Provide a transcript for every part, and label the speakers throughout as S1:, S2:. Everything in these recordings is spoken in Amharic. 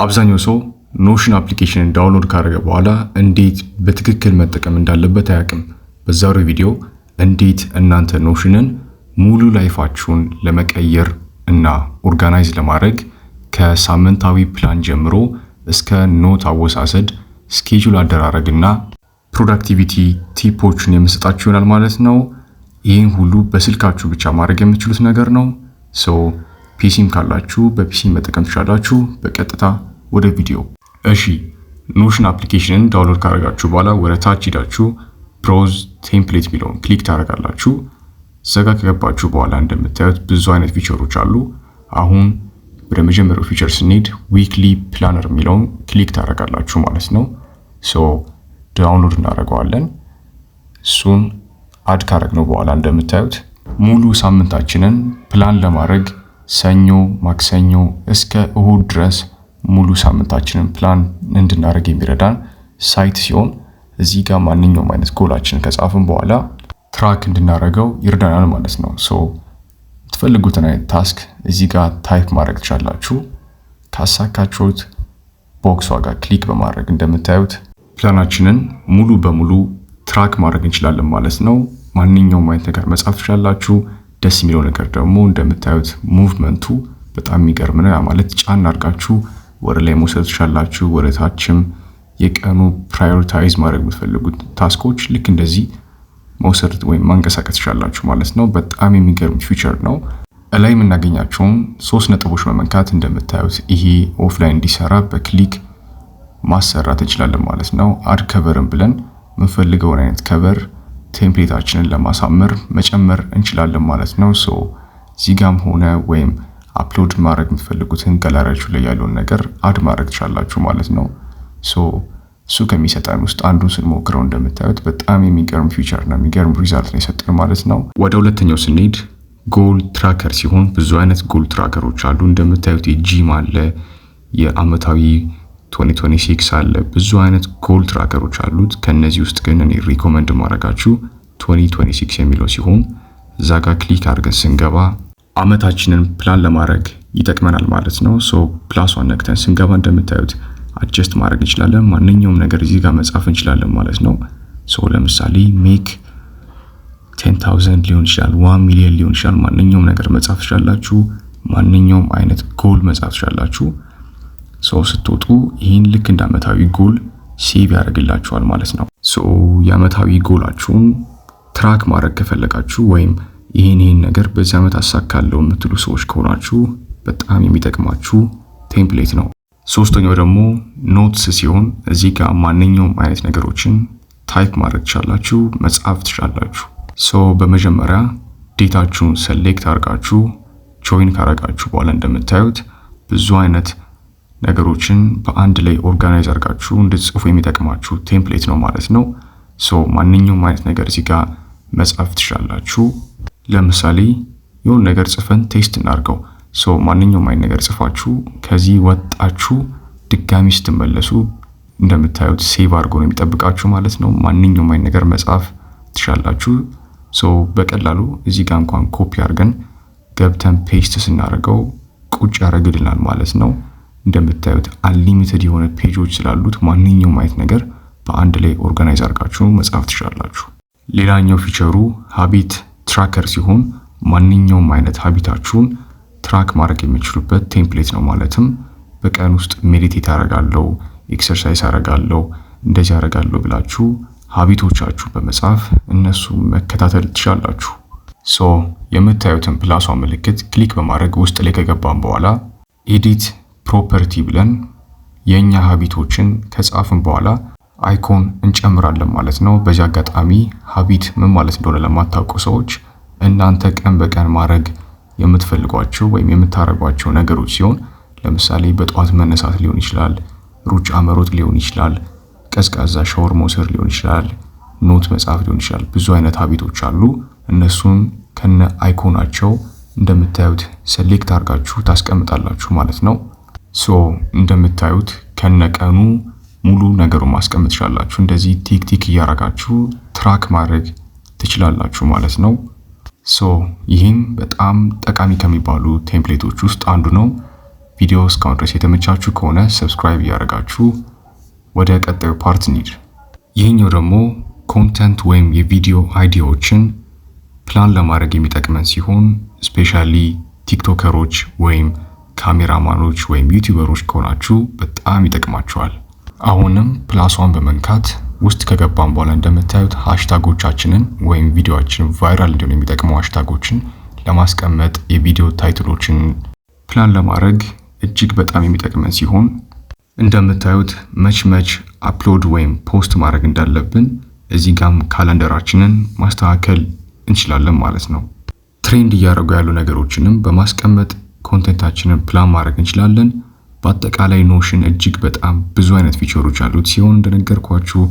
S1: አብዛኛው ሰው ኖሽን አፕሊኬሽንን ዳውንሎድ ካደረገ በኋላ እንዴት በትክክል መጠቀም እንዳለበት አያውቅም። በዛሬው ቪዲዮ እንዴት እናንተ ኖሽንን ሙሉ ላይፋችሁን ለመቀየር እና ኦርጋናይዝ ለማድረግ ከሳምንታዊ ፕላን ጀምሮ እስከ ኖት አወሳሰድ፣ ስኬጁል አደራረግና ፕሮዳክቲቪቲ ቲፖችን የምሰጣችሁ ይሆናል ማለት ነው። ይህን ሁሉ በስልካችሁ ብቻ ማድረግ የምትችሉት ነገር ነው። ፒሲም ካላችሁ በፒሲ መጠቀም ትችላላችሁ። በቀጥታ ወደ ቪዲዮ። እሺ ኖሽን አፕሊኬሽንን ዳውንሎድ ካደረጋችሁ በኋላ ወደ ታች ሄዳችሁ ብራውዝ ቴምፕሌት የሚለውን ክሊክ ታደርጋላችሁ። ዘጋ ከገባችሁ በኋላ እንደምታዩት ብዙ አይነት ፊቸሮች አሉ። አሁን ወደ መጀመሪያው ፊቸር ስንሄድ ዊክሊ ፕላነር የሚለውን ክሊክ ታደርጋላችሁ ማለት ነው። ዳውንሎድ እናደርገዋለን። እሱን አድ ካደረግነው በኋላ እንደምታዩት ሙሉ ሳምንታችንን ፕላን ለማድረግ ሰኞ፣ ማክሰኞ እስከ እሁድ ድረስ ሙሉ ሳምንታችንን ፕላን እንድናደርግ የሚረዳን ሳይት ሲሆን እዚህ ጋር ማንኛውም አይነት ጎላችንን ከጻፍን በኋላ ትራክ እንድናደርገው ይረዳናል ማለት ነው። የምትፈልጉትን አይነት ታስክ እዚህ ጋር ታይፕ ማድረግ ትችላላችሁ። ካሳካችሁት ቦክስ ዋጋ ክሊክ በማድረግ እንደምታዩት ፕላናችንን ሙሉ በሙሉ ትራክ ማድረግ እንችላለን ማለት ነው። ማንኛውም አይነት ነገር መጻፍ ትችላላችሁ። ደስ የሚለው ነገር ደግሞ እንደምታዩት ሙቭመንቱ በጣም የሚገርም ነው። ያ ማለት ጫን አድርጋችሁ ወደ ላይ መውሰድ ትችላላችሁ። ወደ ታችም የቀኑ ፕራዮሪታይዝ ማድረግ የምትፈልጉት ታስኮች ልክ እንደዚህ መውሰድ ወይም ማንቀሳቀስ ትችላላችሁ ማለት ነው። በጣም የሚገርም ፊቸር ነው። እላይ የምናገኛቸውን 3 ነጥቦች በመንካት እንደምታዩት ይሄ ኦፍላይን እንዲሰራ በክሊክ ማሰራት እንችላለን ማለት ነው። አድ ከቨርን ብለን የምንፈልገውን አይነት ከቨር ቴምፕሌታችንን ለማሳመር መጨመር እንችላለን ማለት ነው። እዚህ ጋም ሆነ ወይም አፕሎድ ማድረግ የምትፈልጉትን ጋላሪያችሁ ላይ ያለውን ነገር አድ ማድረግ ትችላላችሁ ማለት ነው። እሱ ከሚሰጠን ውስጥ አንዱን ስንሞክረው እንደምታዩት በጣም የሚገርም ፊቸር ነው፣ የሚገርም ሪዛልት ነው የሰጠን ማለት ነው። ወደ ሁለተኛው ስንሄድ ጎል ትራከር ሲሆን ብዙ አይነት ጎል ትራከሮች አሉ። እንደምታዩት የጂም አለ፣ የአመታዊ 2026 አለ። ብዙ አይነት ጎል ትራከሮች አሉት። ከነዚህ ውስጥ ግን እኔ ሪኮመንድ ማድረጋችሁ 2026 የሚለው ሲሆን እዛ ጋር ክሊክ አድርገን ስንገባ አመታችንን ፕላን ለማድረግ ይጠቅመናል ማለት ነው። ፕላሷን ነክተን ስንገባ እንደምታዩት አድጀስት ማድረግ እንችላለን። ማንኛውም ነገር እዚህ ጋር መጻፍ እንችላለን ማለት ነው። ለምሳሌ ሜክ 10,000 ሊሆን ይችላል፣ 1 ሚሊዮን ሊሆን ይችላል። ማንኛውም ነገር መጻፍ ትችላላችሁ። ማንኛውም አይነት ጎል መጻፍ ትችላላችሁ። ስትወጡ ይህን ልክ እንደ አመታዊ ጎል ሴቭ ያደርግላችኋል ማለት ነው። የአመታዊ ጎላችሁን ትራክ ማድረግ ከፈለጋችሁ ወይም ይህን ነገር በዚህ አመት አሳካለሁ የምትሉ ሰዎች ከሆናችሁ በጣም የሚጠቅማችሁ ቴምፕሌት ነው። ሶስተኛው ደግሞ ኖትስ ሲሆን እዚህ ጋር ማንኛውም አይነት ነገሮችን ታይፕ ማድረግ ትችላላችሁ፣ መጻፍ ትችላላችሁ። በመጀመሪያ ዴታችሁን ሰሌክት አድርጋችሁ ጆይን ካደረጋችሁ በኋላ እንደምታዩት ብዙ አይነት ነገሮችን በአንድ ላይ ኦርጋናይዝ አድርጋችሁ እንድትጽፉ የሚጠቅማችሁ ቴምፕሌት ነው ማለት ነው። ማንኛውም አይነት ነገር እዚህ ጋር መጻፍ ትችላላችሁ። ለምሳሌ የሆነ ነገር ጽፈን ቴስት እናድርገው። ማንኛውም አይነት ነገር ጽፋችሁ ከዚህ ወጣችሁ ድጋሚ ስትመለሱ እንደምታዩት ሴቭ አድርጎ ነው የሚጠብቃችሁ ማለት ነው። ማንኛውም አይነት ነገር መጻፍ ትችላላችሁ። በቀላሉ እዚህ ጋር እንኳን ኮፒ አድርገን ገብተን ፔስት ስናደርገው ቁጭ ያደርግልናል ማለት ነው። እንደምታዩት አንሊሚትድ የሆነ ፔጆች ስላሉት ማንኛውም አይነት ነገር በአንድ ላይ ኦርጋናይዝ አድርጋችሁ መጻፍ ትችላላችሁ። ሌላኛው ፊቸሩ ሃቢት ትራከር ሲሆን ማንኛውም አይነት ሃቢታችሁን ትራክ ማድረግ የሚችሉበት ቴምፕሌት ነው። ማለትም በቀን ውስጥ ሜዲቴት አደርጋለሁ፣ ኤክሰርሳይዝ አደርጋለሁ፣ እንደዚህ አደርጋለሁ ብላችሁ ሃቢቶቻችሁ በመጻፍ እነሱ መከታተል ትችላላችሁ። የምታዩትን ፕላሷ ምልክት ክሊክ በማድረግ ውስጥ ላይ ከገባን በኋላ ኤዲት ፕሮፐርቲ ብለን የኛ ሃቢቶችን ከጻፍን በኋላ አይኮን እንጨምራለን ማለት ነው። በዚህ አጋጣሚ ሃቢት ምን ማለት እንደሆነ ለማታውቁ ሰዎች እናንተ ቀን በቀን ማድረግ የምትፈልጓቸው ወይም የምታረጓቸው ነገሮች ሲሆን ለምሳሌ በጠዋት መነሳት ሊሆን ይችላል፣ ሩጫ መሮጥ ሊሆን ይችላል፣ ቀዝቃዛ ሻወር መውሰድ ሊሆን ይችላል፣ ኖት መጻፍ ሊሆን ይችላል። ብዙ አይነት ሃቢቶች አሉ። እነሱን ከነ አይኮናቸው እንደምታዩት ሴሌክት አድርጋችሁ ታስቀምጣላችሁ ማለት ነው። እንደምታዩት ከነቀኑ ሙሉ ነገሩን ማስቀመጥ ትችላላችሁ። እንደዚህ ቲክ ቲክ እያረጋችሁ ትራክ ማድረግ ትችላላችሁ ማለት ነው። ይህም በጣም ጠቃሚ ከሚባሉ ቴምፕሌቶች ውስጥ አንዱ ነው። ቪዲዮ እስካሁን ድረስ የተመቻችሁ ከሆነ ሰብስክራይብ እያደረጋችሁ ወደ ቀጣዩ ፓርት እንሂድ። ይህኛው ደግሞ ኮንተንት ወይም የቪዲዮ አይዲያዎችን ፕላን ለማድረግ የሚጠቅመን ሲሆን ስፔሻሊ ቲክቶከሮች ወይም ካሜራማኖች ወይም ዩቲዩበሮች ከሆናችሁ በጣም ይጠቅማችኋል። አሁንም +1 በመንካት ውስጥ ከገባን በኋላ እንደምታዩት ሃሽታጎቻችንን ወይም ቪዲዮአችን ቫይራል እንዲሆን የሚጠቅሙ ሃሽታጎችን ለማስቀመጥ የቪዲዮ ታይትሎችን ፕላን ለማድረግ እጅግ በጣም የሚጠቅመን ሲሆን እንደምታዩት መች አፕሎድ ወይም ፖስት ማድረግ እንዳለብን እዚህ ጋም ካላንደራችንን ማስተካከል እንችላለን ማለት ነው። ትሬንድ እያደረጉ ያሉ ነገሮችንም በማስቀመጥ ኮንቴንታችንን ፕላን ማድረግ እንችላለን። በአጠቃላይ ኖሽን እጅግ በጣም ብዙ አይነት ፊቸሮች አሉት ሲሆን እንደነገርኳችሁ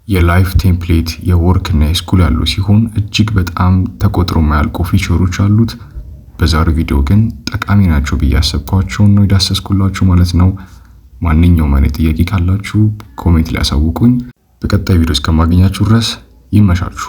S1: የላይፍ ቴምፕሌት፣ የወርክ እና የስኩል ያሉ ሲሆን እጅግ በጣም ተቆጥሮ የማያልቁ ፊቸሮች አሉት። በዛሬው ቪዲዮ ግን ጠቃሚ ናቸው ብዬ ያሰብኳቸውን ነው የዳሰስኩላችሁ ማለት ነው። ማንኛውም አይነት ጥያቄ ካላችሁ ኮሜንት ላይ አሳውቁኝ። በቀጣይ ቪዲዮ እስከማገኛችሁ ድረስ ይመሻችሁ።